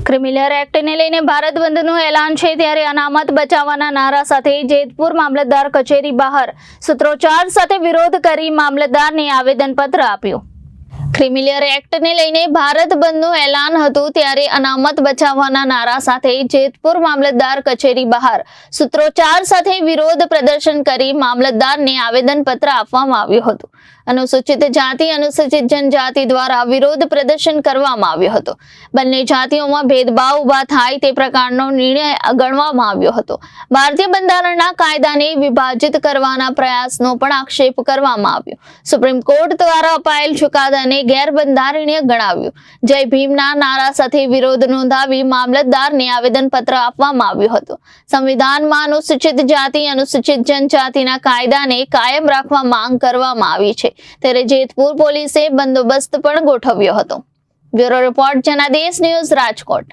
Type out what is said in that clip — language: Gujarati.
ક્રિમિનલ એક્ટને લઈને ભારત બંધનું એલાન છે, ત્યારે અનામત બચાવવાના નારા સાથે જેતપુર મામલતદાર કચેરી બહાર સૂત્રોચ્ચાર સાથે વિરોધ કરી મામલતદારને આવેદનપત્ર આપ્યું। ક્રિમિનલ એક્ટને લઈને ભારત બંધનું એલાન હતું, ત્યારે અનામત બચાવવાના નારા સાથે જેતપુર મામલતદાર કચેરી બહાર સૂત્રોચ્ચાર સાથે વિરોધ પ્રદર્શન કરી મામલતદારને આવેદનપત્ર આપવામાં આવ્યું હતું। અનુસૂચિત જાતિ અનુસૂચિત જનજાતિ દ્વારા વિરોધ પ્રદર્શન કરવામાં આવ્યું હતું। બંને જાતિઓમાં ભેદભાવ ઉભા થાય તે પ્રકારનો નિર્ણય ગણવામાં આવ્યો હતો। ભારતીય બંધારણના કાયદાને વિભાજિત કરવાના પ્રયાસનો પણ આક્ષેપ કરવામાં આવ્યો। સુપ્રીમ કોર્ટ દ્વારા અપાયેલ ચુકાદાને ગેરબંધારણીય ગણાવ્યું। જય ભીમના નારા સાથે વિરોધ નોંધાવી મામલતદારને આવેદનપત્ર આપવામાં આવ્યું હતું। સંવિધાનમાં અનુસૂચિત જાતિ અનુસૂચિત જનજાતિના કાયદાને કાયમ રાખવા માંગ કરવામાં આવી છે, ત્યારે જેતપુર પોલીસે બંદોબસ્ત પણ ગોઠવ્યો હતો। Bureau report Janadesh news, Rajkot.